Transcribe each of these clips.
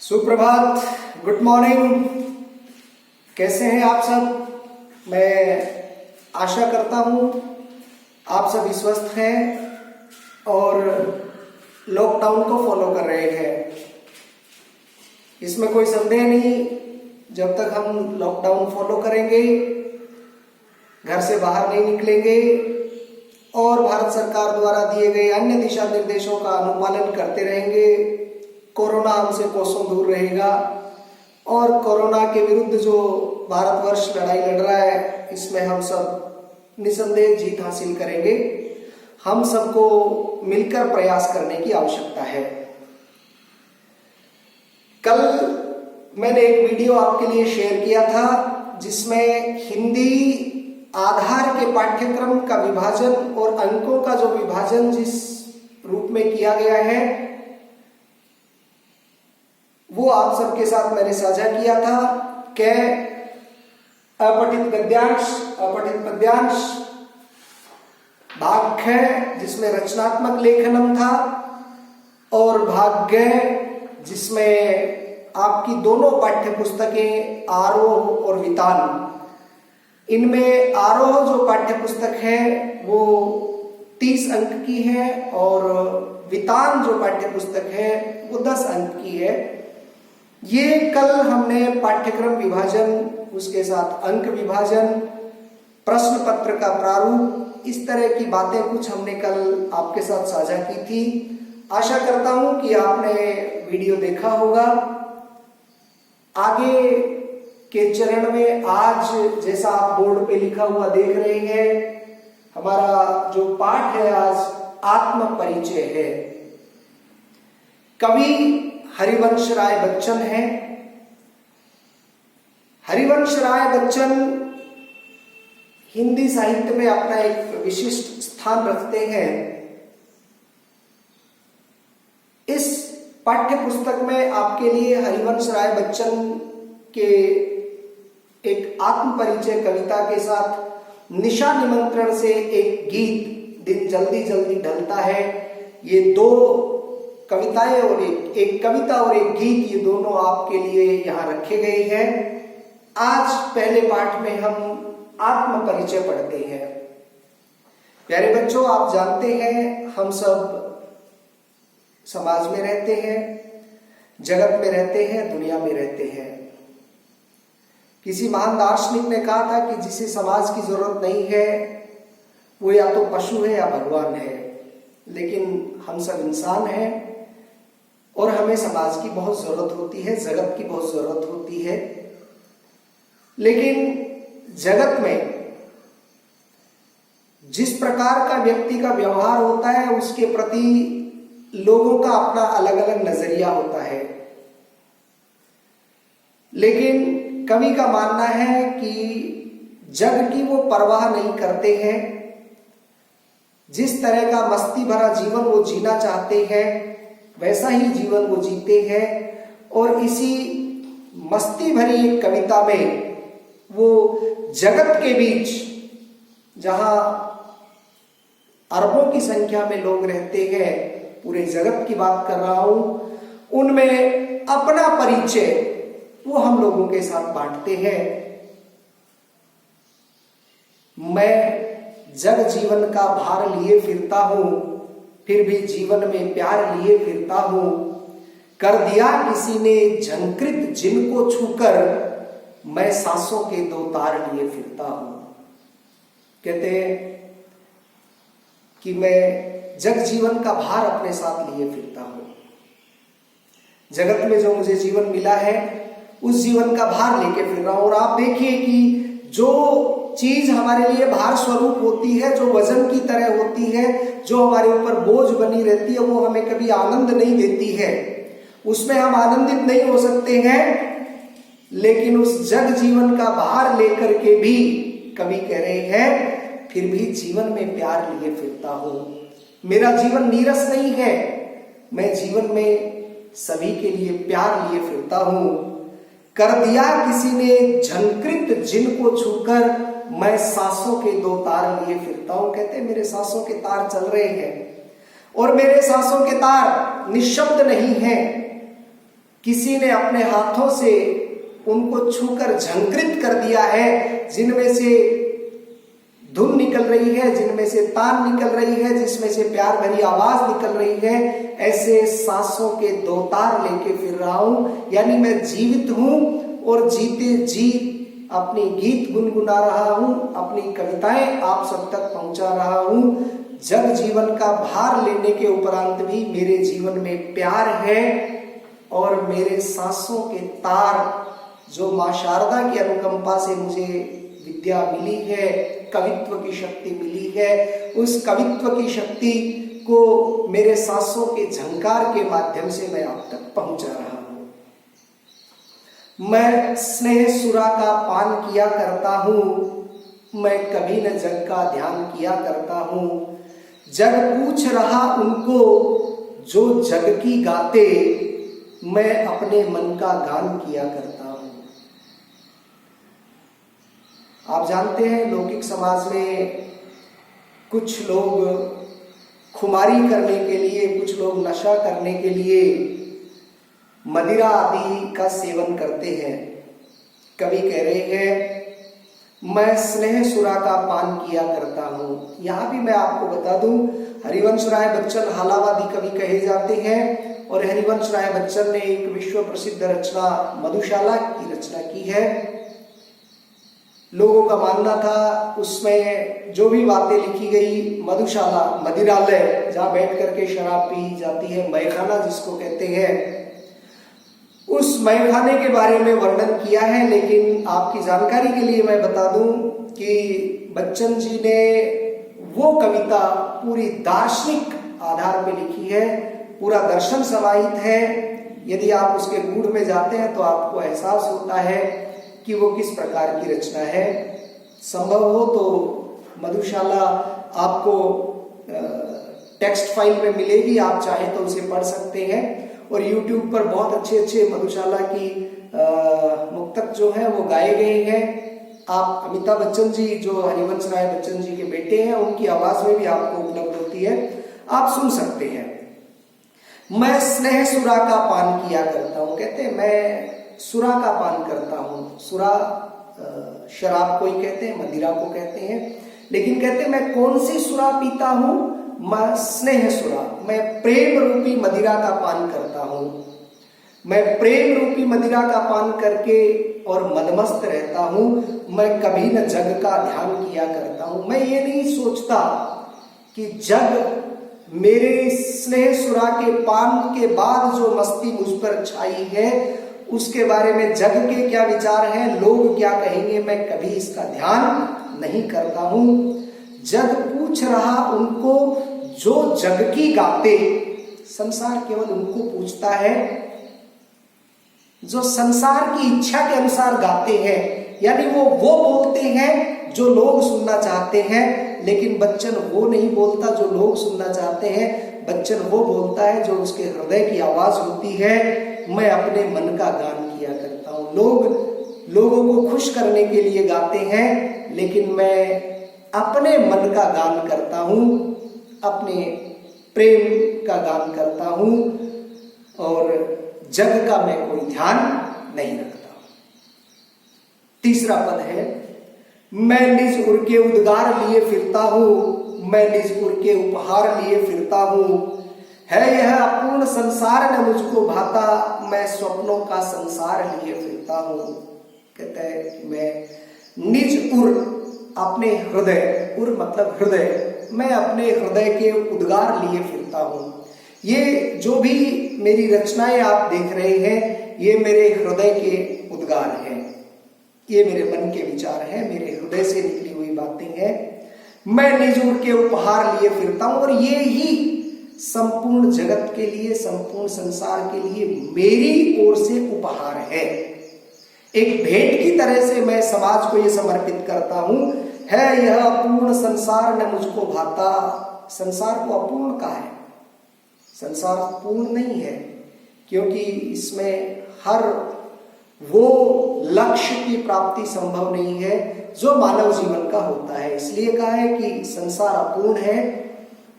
सुप्रभात, good morning. कैसे हैं आप सब? मैं आशा करता हूं आप सभी स्वस्थ हैं और लॉकडाउन को फॉलो कर रहे हैं। इसमें कोई संदेह नहीं, जब तक हम लॉकडाउन फॉलो करेंगे, घर से बाहर नहीं निकलेंगे और भारत सरकार द्वारा दिए गए अन्य दिशा निर्देशों का अनुपालन करते रहेंगे, कोरोना हमसे कोसों दूर रहेगा। और कोरोना के विरुद्ध जो भारतवर्ष लड़ाई लड़ रहा है, इसमें हम सब निसंदेह जीत हासिल करेंगे। हम सबको मिलकर प्रयास करने की आवश्यकता है। कल मैंने एक वीडियो आपके लिए शेयर किया था, जिसमें हिंदी आधार के पाठ्यक्रम का विभाजन और अंकों का जो विभाजन जिस रूप में किया गया है, वो आप सबके साथ मैंने साझा किया था। कि अपठित गद्यांश, अपठित पद्यांश, भाग ख जिसमें रचनात्मक लेखनम था, और भाग ग जिसमें आपकी दोनों पाठ्य पुस्तकें आरोह और वितान। इनमें आरोह जो पाठ्य पुस्तक है वो 30 अंक की है और वितान जो पाठ्य पुस्तक है वो 10 अंक की है। ये कल हमने पाठ्यक्रम विभाजन, उसके साथ अंक विभाजन, प्रश्न पत्र का प्रारूप, इस तरह की बातें कुछ हमने कल आपके साथ साझा की थी। आशा करता हूं कि आपने वीडियो देखा होगा। आगे के चरण में आज जैसा आप बोर्ड पे लिखा हुआ देख रहे हैं, हमारा जो पाठ है आज आत्म परिचय है। कवि हरिवंश राय बच्चन है। हरिवंश राय बच्चन हिंदी साहित्य में अपना एक विशिष्ट स्थान रखते हैं। इस पाठ्य पुस्तक में आपके लिए हरिवंश राय बच्चन के एक आत्म परिचय कविता के साथ निशा निमंत्रण से एक गीत दिन जल्दी जल्दी ढलता है। ये दो कविताएं और एक कविता और एक गीत, ये दोनों आपके लिए यहाँ रखे गए हैं। आज पहले पाठ में हम आत्म परिचय पढ़ते हैं। प्यारे बच्चों, आप जानते हैं हम सब समाज में रहते हैं, जगत में रहते हैं, दुनिया में रहते हैं। किसी महान दार्शनिक ने कहा था कि जिसे समाज की जरूरत नहीं है वो या तो पशु है या भगवान है। लेकिन हम सब इंसान हैं और हमें समाज की बहुत जरूरत होती है, जगत की बहुत जरूरत होती है। लेकिन जगत में जिस प्रकार का व्यक्ति का व्यवहार होता है, उसके प्रति लोगों का अपना अलग अलग नजरिया होता है। लेकिन कवि का मानना है कि जग की वो परवाह नहीं करते हैं। जिस तरह का मस्ती भरा जीवन वो जीना चाहते हैं, वैसा ही जीवन वो जीते हैं। और इसी मस्ती भरी एक कविता में वो जगत के बीच, जहां अरबों की संख्या में लोग रहते हैं, पूरे जगत की बात कर रहा हूं, उनमें अपना परिचय वो हम लोगों के साथ बांटते हैं। मैं जग जीवन का भार लिए फिरता हूं, फिर भी जीवन में प्यार लिए फिरता हूं। कर दिया किसी ने झंकृत जिनको छूकर, मैं सांसों के 2 तार लिए फिरता हूं। कहते हैं कि मैं जग जीवन का भार अपने साथ लिए फिरता हूं। जगत में जो मुझे जीवन मिला है, उस जीवन का भार लेके फिर रहा हूं। और आप देखिए कि जो चीज हमारे लिए भार स्वरूप होती है, जो वजन की तरह होती है, जो हमारे ऊपर बोझ बनी रहती है, वो हमें कभी आनंद नहीं देती है। उसमें हम आनंदित नहीं हो सकते हैं। लेकिन उस जग जीवन का भार लेकर के भी कवि कह रहे हैं, फिर भी जीवन में प्यार लिए फिरता हूं। मेरा जीवन नीरस नहीं है, मैं जीवन में सभी के लिए प्यार लिए फिरता हूं। कर दिया किसी ने झंकृत जिनको छूकर, मैं सांसों के 2 तार लिए फिरता हूं। कहते हैं मेरे सांसों के तार चल रहे हैं और मेरे सांसों के तार निःशब्द नहीं हैं। किसी ने अपने हाथों से उनको छूकर झंकृत कर दिया है, जिनमें से धुन निकल रही है, जिनमें से तान निकल रही है, जिसमें से प्यार भरी आवाज निकल रही है, ऐसे सांसों के दो तार लेके फिर रहा हूं। यानी मैं जीवित हूं और जीते जी अपनी गीत गुनगुना रहा हूं, अपनी कविताएं आप सब तक पहुंचा रहा हूं। जग जीवन का भार लेने के उपरांत भी मेरे जीवन में प्यार है और मेरे सांसों के तार, जो मां शारदा की अनुकंपा से मुझे विद्या मिली है, कवित्व की शक्ति मिली है, उस कवित्व की शक्ति को मेरे सांसों के झंकार के माध्यम से मैं आप तक पहुंचा रहा हूं। मैं स्नेह सुरा का पान किया करता हूं, मैं कभी न जग का ध्यान किया करता हूं। जग पूछ रहा उनको जो जग की गाते, मैं अपने मन का गान किया करता हूं। आप जानते हैं लौकिक समाज में कुछ लोग खुमारी करने के लिए, कुछ लोग नशा करने के लिए मदिरा आदि का सेवन करते हैं। कवि कह रहे हैं मैं स्नेह सुरा का पान किया करता हूं। यहां भी मैं आपको बता दूं, हरिवंश राय बच्चन हालावादी कवि कहे जाते हैं और हरिवंश राय बच्चन ने एक विश्व प्रसिद्ध रचना मधुशाला की रचना की है। लोगों का मानना था उसमें जो भी बातें लिखी गई, मधुशाला मदिरालय जहां बैठ करके शराब पी जाती है, मैखाना जिसको कहते हैं, उस मैखाने के बारे में वर्णन किया है। लेकिन आपकी जानकारी के लिए मैं बता दूं कि बच्चन जी ने वो कविता पूरी दार्शनिक आधार पर लिखी है, पूरा दर्शन समाहित है। यदि आप उसके गूढ़ में जाते हैं तो आपको एहसास होता है कि वो किस प्रकार की रचना है। संभव हो तो मधुशाला आपको टेक्स्ट फाइल में मिलेगी, आप चाहें तो उसे पढ़ सकते हैं। और YouTube पर बहुत अच्छे अच्छे मधुशाला की मुक्तक जो है वो गाए गए हैं। आप अमिताभ बच्चन जी जो हरिवंश राय बच्चन जी के बेटे हैं, उनकी आवाज में भी आपको उपलब्ध होती है, आप सुन सकते हैं। मैं स्नेह सुरा का पान किया करता हूं, कहते हैं मैं सुरा का पान करता हूं। सुरा शराब को ही कहते हैं, मदिरा को कहते हैं, लेकिन कहते हैं मैं कौन सी सुरा पीता हूं, मैं स्नेह सुरा, मैं प्रेम रूपी मदिरा का पान करता हूं। मैं प्रेम रूपी मदिरा का पान करके और मदमस्त रहता हूं। मैं कभी न जग का ध्यान किया करता हूं। मैं ये नहीं सोचता कि जग मेरे स्नेह सुरा के पान के बाद जो मस्ती मुझ पर छाई है उसके बारे में जग के क्या विचार हैं, लोग क्या कहेंगे, मैं कभी इसका ध्यान नहीं करता हूं। जग पूछ रहा उनको जो जग की गाते, संसार केवल उनको पूछता है जो संसार की इच्छा के अनुसार गाते हैं। यानी वो बोलते हैं जो लोग सुनना चाहते हैं, लेकिन बच्चन वो नहीं बोलता जो लोग सुनना चाहते हैं। बच्चन वो बोलता है जो उसके हृदय की आवाज होती है। मैं अपने मन का गान किया करता हूं। लोगों को खुश करने के लिए गाते हैं, लेकिन मैं अपने मन का गान करता हूं, अपने प्रेम का गान करता हूं और जग का मैं कोई ध्यान नहीं रखता। तीसरा पद है मैं निज उर के उद्गार लिए फिरता हूं, मैं निज उर के उपहार लिए फिरता हूं। है यह अपूर्ण संसार न मुझको भाता, मैं स्वप्नों का संसार लिए फिरता हूं। कहता है कि मैं निज उर, अपने हृदय, उर मतलब हृदय, मैं अपने हृदय के उद्गार लिए फिरता हूं। ये जो भी मेरी रचनाएं आप देख रहे हैं, ये मेरे हृदय के उद्गार हैं, ये मेरे मन के विचार हैं, मेरे हृदय से निकली हुई बातें हैं। मैं निज उर के उपहार लिए फिरता हूं और ये ही संपूर्ण जगत के लिए, संपूर्ण संसार के लिए मेरी ओर से उपहार है। एक भेंट की तरह से मैं समाज को ये समर्पित करता हूं। है यह अपूर्ण संसार न मुझको भाता। संसार को अपूर्ण कहा है, संसार पूर्ण नहीं है, क्योंकि इसमें हर वो लक्ष्य की प्राप्ति संभव नहीं है जो मानव जीवन का होता है। इसलिए कहा है कि संसार अपूर्ण है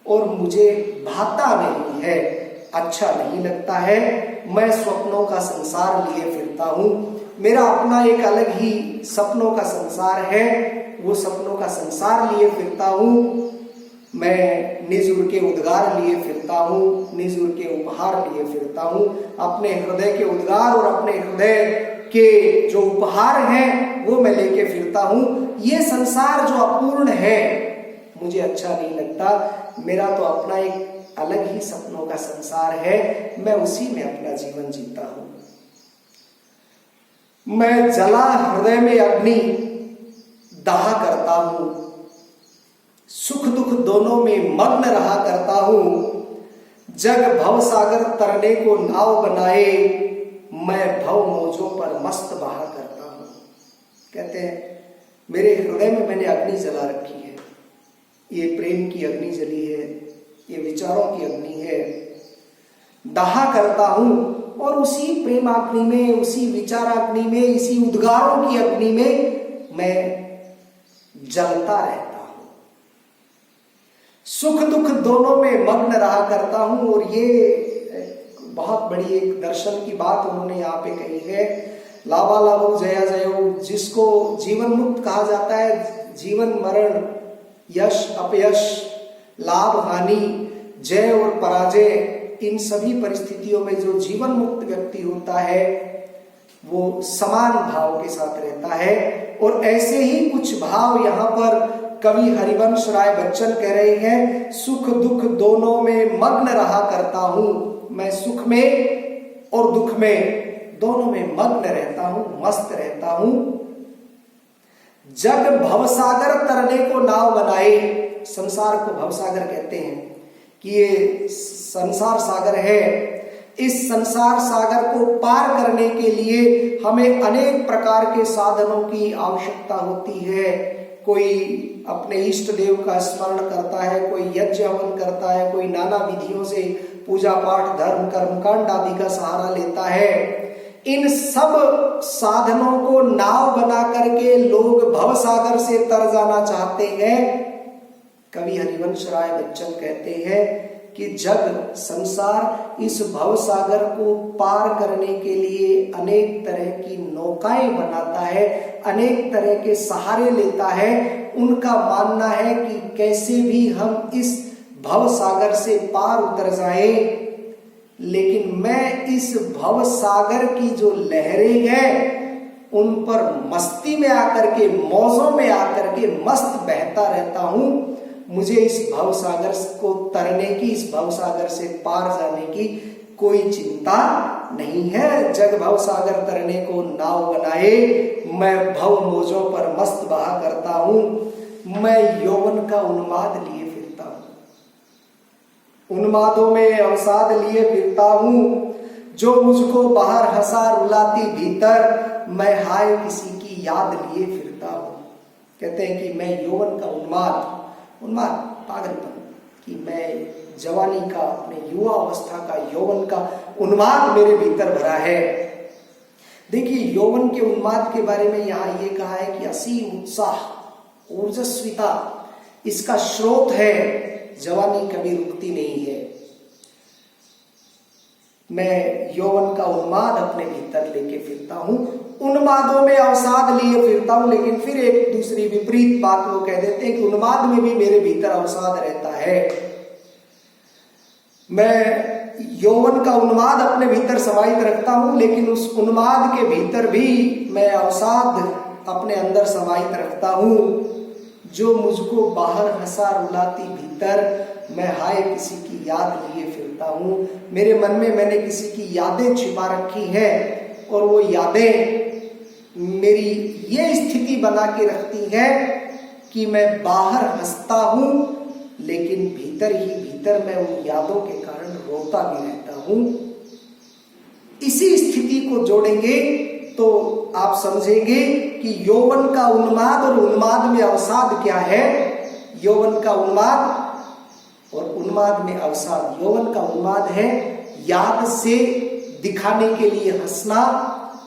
और मुझे भाता नहीं है। अच्छा नहीं लगता है। मैं स्वप्नों का संसार लिए फिरता हूँ। मेरा अपना एक अलग ही सपनों का संसार है, वो सपनों का संसार लिए फिरता हूँ। मैं निजुर के उद्गार लिए फिरता हूँ, निजुर के उपहार लिए फिरता हूँ। अपने हृदय के उद्गार और अपने हृदय के जो उपहार हैं वो मैं लेके फिरता हूँ। ये संसार जो अपूर्ण है मुझे अच्छा नहीं लगता। मेरा तो अपना एक अलग ही सपनों का संसार है, मैं उसी में अपना जीवन जीता हूँ। मैं जला हृदय में अग्नि दाह करता हूँ, सुख दुख दोनों में मग्न रहा करता हूँ। जग भव सागर तरने को नाव बनाए, मैं भव मौजों पर मस्त बहा करता हूँ। कहते हैं मेरे हृदय में मैंने अग्नि जला रखी है। ये प्रेम की अग्नि जली है, ये विचारों की अग्नि है। दाह करता हूँ और उसी प्रेमाग्नि में, उसी विचाराग्नि में, इसी उद्गारों की अग्नि में मैं जलता रहता हूं। सुख दुख दोनों में मग्न रहा करता हूं। और ये बहुत बड़ी एक दर्शन की बात उन्होंने यहाँ पे कही है। लाभा लाभो जया जयो, जिसको जीवन मुक्त कहा जाता है। जीवन मरण, यश अपयश, लाभ हानि, जय और पराजय, इन सभी परिस्थितियों में जो जीवन मुक्त व्यक्ति होता है वो समान भाव के साथ रहता है। और ऐसे ही कुछ भाव यहाँ पर कवि हरिवंश राय बच्चन कह रहे हैं, सुख दुख दोनों में मग्न रहा करता हूं। मैं सुख में और दुख में दोनों में मग्न रहता हूं, मस्त रहता हूं। जग भवसागर तरने को नाव बनाए, संसार को भवसागर कहते हैं कि ये संसार सागर है। इस संसार सागर को पार करने के लिए हमें अनेक प्रकार के साधनों की आवश्यकता होती है। कोई अपने इष्ट देव का स्मरण करता है, कोई यज्ञ हवन करता है, कोई नाना विधियों से पूजा पाठ धर्म कर्मकांड आदि का सहारा लेता है। इन सब साधनों को नाव बना करके लोग भवसागर से तर जाना चाहते हैं। कवि हरिवंश राय बच्चन कहते हैं कि जग संसार इस भवसागर को पार करने के लिए अनेक तरह की नौकाएं बनाता है, अनेक तरह के सहारे लेता है। उनका मानना है कि कैसे भी हम इस भवसागर से पार उतर जाएं। लेकिन मैं इस भवसागर की जो लहरें हैं उन पर मस्ती में आकर के, मौजों में आकर के मस्त बहता रहता हूं। मुझे इस भवसागर को तरने की, इस भवसागर से पार जाने की कोई चिंता नहीं है। जग भवसागर तरने को नाव बनाए, मैं भव मौजों पर मस्त बहा करता हूं। मैं यौवन का उन्माद लिए फिरता हूं, उन्मादों में अवसाद लिए फिरता हूं। जो मुझको बाहर हंसा रुलाती भीतर, मैं हाय किसी की याद लिए फिरता हूं। कहते हैं कि मैं यौवन का उन्माद पागलपन, कि मैं जवानी का, अपने युवा अवस्था का, यौवन का उन्माद मेरे भीतर भरा है। देखिए यौवन के उन्माद के बारे में यहाँ ये कहा है कि असीम उत्साह, ऊर्जस्विता इसका स्रोत है। जवानी कभी रुकती नहीं है। मैं यौवन का उन्माद अपने भीतर लेके फिरता हूं, उन्मादों में अवसाद लिए फिरता हूं। लेकिन फिर एक दूसरी विपरीत बात वो कह देते हैं कि उन्माद में भी मेरे भीतर अवसाद रहता है। मैं यौवन का उन्माद अपने भीतर समाहित रखता हूं, लेकिन उस उन्माद के भीतर भी मैं अवसाद अपने अंदर समाहित रखता हूं। जो मुझको बाहर हंसा रुलाती भीतर, मैं हाय किसी की याद लिए फिरता हूं। मेरे मन में मैंने किसी की यादें छिपा रखी हैं और वो यादें मेरी ये स्थिति बना के रखती है कि मैं बाहर हंसता हूं, लेकिन भीतर ही भीतर मैं उन यादों के कारण रोता भी रहता हूं। इसी स्थिति को जोड़ेंगे तो आप समझेंगे कि यौवन का उन्माद और उन्माद में अवसाद क्या है। यौवन का उन्माद और उन्माद में अवसाद। यौवन का उन्माद है याद से दिखाने के लिए हंसना,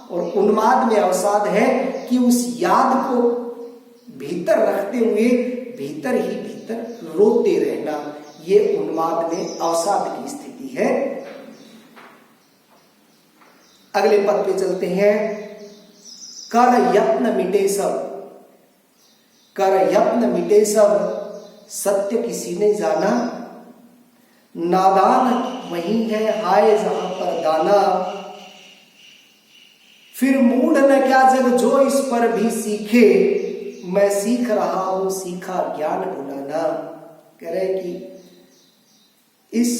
और उन्माद में अवसाद है कि उस याद को भीतर रखते हुए भीतर ही भीतर रोते रहना। ये उन्माद में अवसाद की स्थिति है। अगले पद पे चलते हैं। कर यत्न मिटे सब, कर यत्न मिटे सब, सत्य किसी ने जाना, नादान वही है हाय जहां पर दाना, फिर मूढ़ न क्या जग जो इस पर भी सीखे, मैं सीख रहा हूं सीखा ज्ञान भुलाना। कह रहे कि इस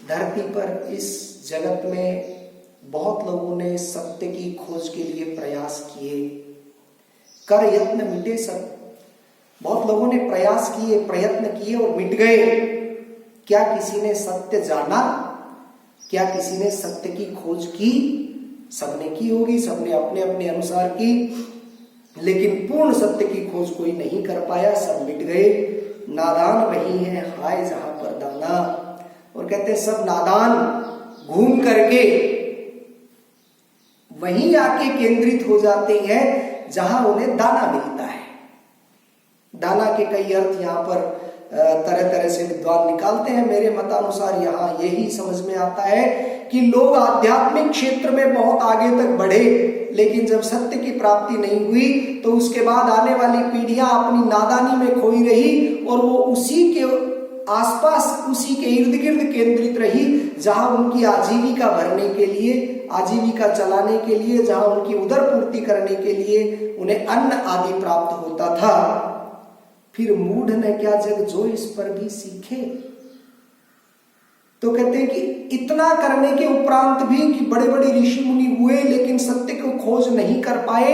धरती पर, इस जगत में बहुत लोगों ने सत्य की खोज के लिए प्रयास किए। कर यत्न मिटे सब, बहुत लोगों ने प्रयास किए, प्रयत्न किए और मिट गए। क्या किसी ने सत्य जाना? क्या किसी ने सत्य की खोज की? सबने की होगी, सबने अपने अपने अनुसार की, लेकिन पूर्ण सत्य की खोज कोई नहीं कर पाया, सब मिट गए। नादान वही है हाय जहां पर दाना, और कहते सब नादान घूम करके वहीं आके केंद्रित हो जाते हैं जहां उन्हें दाना मिलता है। दाना के कई अर्थ यहाँ पर तरह तरह से विद्वान निकालते हैं। मेरे मतानुसार यहाँ यही समझ में आता है कि लोग आध्यात्मिक क्षेत्र में बहुत आगे तक बढ़े, लेकिन जब सत्य की प्राप्ति नहीं हुई तो उसके बाद आने वाली पीढ़ियां अपनी नादानी में खोई रही और वो उसी के आसपास, उसी के इर्द गिर्द केंद्रित रही जहां उनकी आजीविका भरने के लिए, आजीविका चलाने के लिए, जहां उनकी उदर पूर्ति करने के लिए उन्हें अन्न आदि प्राप्त होता था। फिर मूढ़ न क्या जग जो इस पर भी सीखे। तो कहते हैं कि इतना करने के उपरांत भी कि बड़े बड़े ऋषि मुनि हुए लेकिन सत्य को खोज नहीं कर पाए,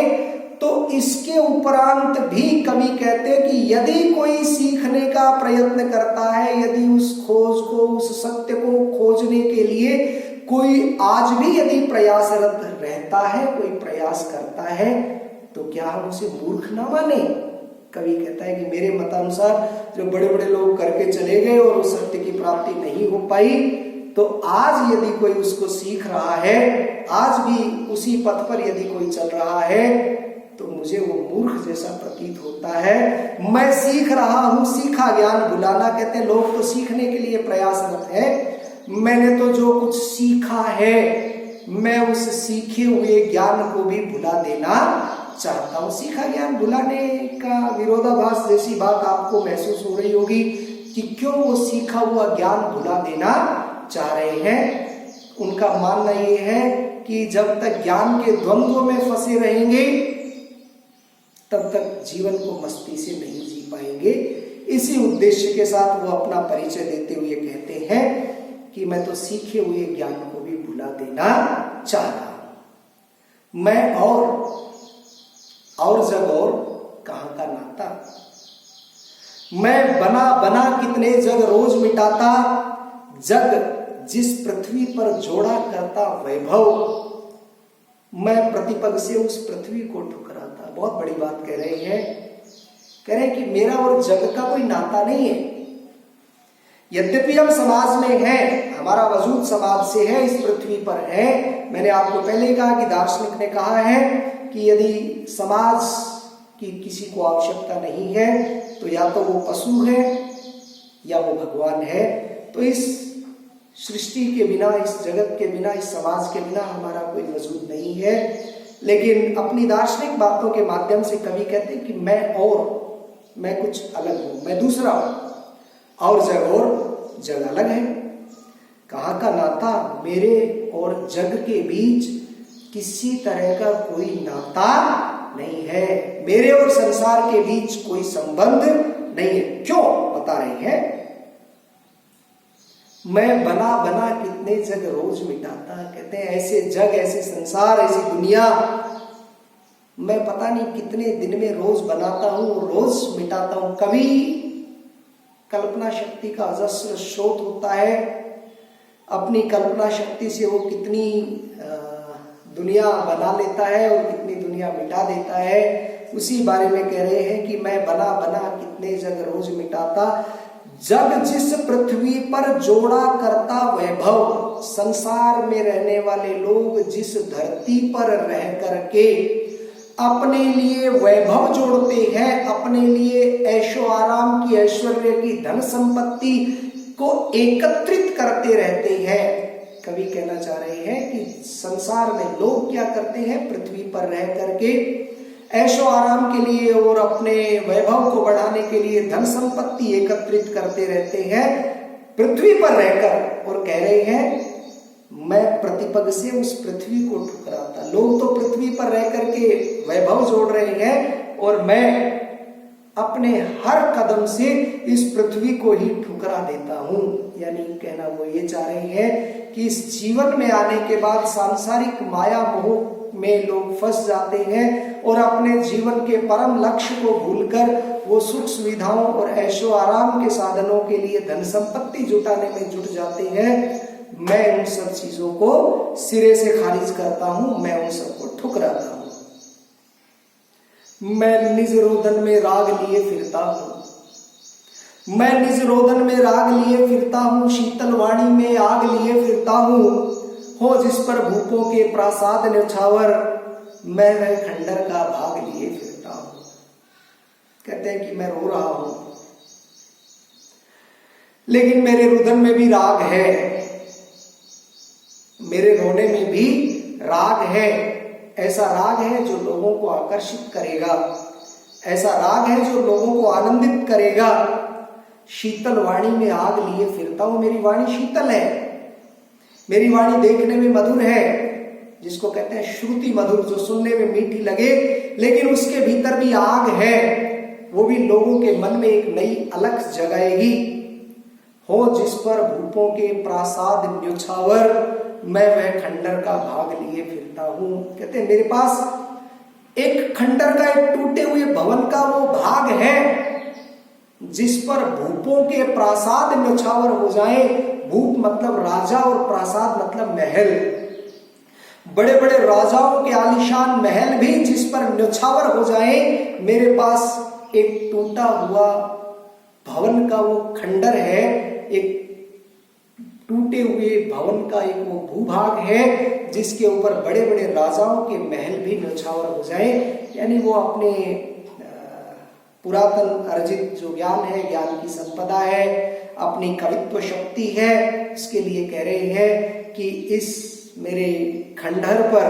तो इसके उपरांत भी कवि कहते हैं कि यदि कोई सीखने का प्रयत्न करता है, यदि उस खोज को, उस सत्य को खोजने के लिए कोई आज भी यदि प्रयासरत रहता है, कोई प्रयास करता है, तो क्या हम उसे मूर्ख ना माने? कवि कहता है कि मेरे मतानुसार जो बड़े बड़े लोग करके चले गए और उस सत्य की प्राप्ति नहीं हो पाई, तो आज यदि कोई उसको सीख रहा है, आज भी उसी पथ पर यदि कोई चल रहा है, तो मुझे वो मूर्ख जैसा प्रतीत होता है। मैं सीख रहा हूं सीखा ज्ञान भुलाना। कहते हैं लोग तो सीखने के लिए प्रयासरत है, मैंने तो जो कुछ सीखा है मैं उस सीखे हुए ज्ञान को भी भुला देना चाहता हूं। सीखा ज्ञान भुलाने का विरोधाभास जैसी बात आपको महसूस हो रही होगी कि क्यों वो सीखा हुआ ज्ञान भुला देना चाह रहे हैं। उनका मानना ये है कि जब तक ज्ञान के द्वंद्व में फंसे रहेंगे तब तक जीवन को मस्ती से नहीं जी पाएंगे। इसी उद्देश्य के साथ वो अपना परिचय देते हुए कहते हैं कि मैं तो सीखे हुए ज्ञान को भी भुला देना चाह रहा हूं। मैं और जग और कहां का नाता, मैं बना बना कितने जग रोज मिटाता, जग जिस पृथ्वी पर जोड़ा करता वैभव, मैं प्रतिपग से उस पृथ्वी को ठुकराता। बहुत बड़ी बात कह रहे हैं, कह रहे हैं कि मेरा और जग का कोई नाता नहीं है। यद्यपि हम समाज में हैं, हमारा वजूद समाज से है, इस पृथ्वी पर है। मैंने आपको पहले ही कहा कि दार्शनिक ने कहा है कि यदि समाज की किसी को आवश्यकता नहीं है तो या तो वो पशु है या वो भगवान है। तो इस सृष्टि के बिना, इस जगत के बिना, इस समाज के बिना हमारा कोई वजूद नहीं है। लेकिन अपनी दार्शनिक बातों के माध्यम से कवि कहते हैं कि मैं कुछ अलग हूं, मैं दूसरा हूं, और जग अलग है। कहां का नाता, मेरे और जग के बीच किसी तरह का कोई नाता नहीं है, मेरे और संसार के बीच कोई संबंध नहीं है। क्यों बता रहे हैं, मैं बना बना कितने जग रोज मिटाता। कहते हैं ऐसे जग, ऐसे संसार, ऐसी दुनिया मैं पता नहीं कितने दिन में रोज बनाता हूं, रोज मिटाता हूं। कभी कल्पना शक्ति का अजस्र स्रोत होता है, अपनी कल्पना शक्ति से वो कितनी दुनिया बना लेता है और कितनी दुनिया मिटा देता है, उसी बारे में कह रहे हैं कि मैं बना बना कितने जग रोज मिटाता, जग जिस पृथ्वी पर जोड़ा करता वैभव। संसार में रहने वाले लोग जिस धरती पर रह करके अपने लिए वैभव जोड़ते हैं, अपने लिए ऐशो आराम की, ऐश्वर्य की, धन संपत्ति को एकत्रित करते रहते हैं। कवि कहना चाह रहे हैं कि संसार में लोग क्या करते हैं, पृथ्वी पर रह करके ऐशो आराम के लिए और अपने वैभव को बढ़ाने के लिए धन संपत्ति एकत्रित करते रहते हैं पृथ्वी पर रहकर, और कह रहे हैं मैं प्रतिपग से उस पृथ्वी को ठुकराता। लोग तो पृथ्वी पर रह करके वैभव जोड़ रहे हैं और मैं अपने हर कदम से इस पृथ्वी को ही ठुकरा देता हूं। यानी कहना वो ये चाह रहे हैं कि इस जीवन में आने के बाद सांसारिक माया मोह में लोग फंस जाते हैं और अपने जीवन के परम लक्ष्य को भूलकर वो सुख सुविधाओं और ऐशो आराम के साधनों के लिए धन संपत्ति जुटाने में जुट जाते हैं। मैं उन सब चीजों को सिरे से खारिज करता हूं, मैं उन सबको ठुकराता हूं। मैं निज रोदन में राग लिए फिरता हूं, मैं निज रोदन में राग लिए फिरता हूं, शीतल वाणी में आग लिए फिरता हूं, हो जिस पर भूपों के प्रासाद न्यौछावर, मैं वह खंडर का भाग लिए फिरता हूं। कहते हैं कि मैं रो रहा हूं लेकिन मेरे रुदन में भी राग है, मेरे रोने में भी राग है। ऐसा राग है जो लोगों को आकर्षित करेगा, ऐसा राग है जो लोगों को आनंदित करेगा। शीतल वाणी में आग लिए फिरता हूं, मेरी वाणी शीतल है, मेरी वाणी देखने में मधुर है, जिसको कहते हैं श्रुति मधुर, जो सुनने में मीठी लगे लेकिन उसके भीतर भी आग है, वो भी लोगों के मन में एक नई अलख जगाएगी। हो जिस पर भूपों के प्रासाद न्यौछावर, मैं वह खंडर का भाग लिए फिरता हूं। कहते हैं मेरे पास एक खंडर का, एक टूटे हुए भवन का वो भाग है जिस पर भूपों के प्रासाद न्यौछावर हो जाए। भूप मतलब राजा और प्रासाद मतलब महल। बड़े बड़े राजाओं के आलीशान महल भी जिस पर न्यौछावर हो जाए, मेरे पास एक टूटा हुआ भवन का वो खंडर है, एक टूटे हुए भवन का एक वो भूभाग है जिसके ऊपर बड़े बड़े राजाओं के महल भी न्यौछावर हो जाए। यानी वो अपने पुरातन अर्जित जो ज्ञान है, ज्ञान की संपदा है, अपनी कवित्व शक्ति है, इसके लिए कह रहे हैं कि इस मेरे खंडहर पर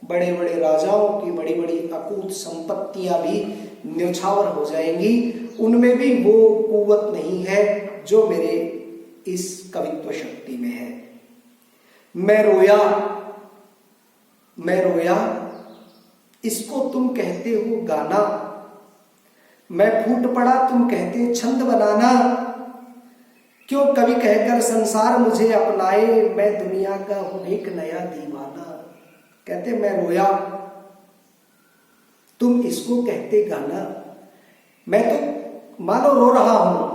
बड़े बड़े राजाओं की बड़ी बड़ी अकूत संपत्तियां भी न्यौछावर हो जाएंगी, उनमें भी वो कुव्वत नहीं है जो मेरे इस कवित्व शक्ति में है। मैं रोया, मैं रोया, इसको तुम कहते हो गाना, मैं फूट पड़ा, तुम कहते छंद बनाना, क्यों कवि कहकर संसार मुझे अपनाए, मैं दुनिया का हूं एक नया दीवाना। कहते मैं रोया, तुम इसको कहते गाना, मैं तो मानो रो रहा हूं,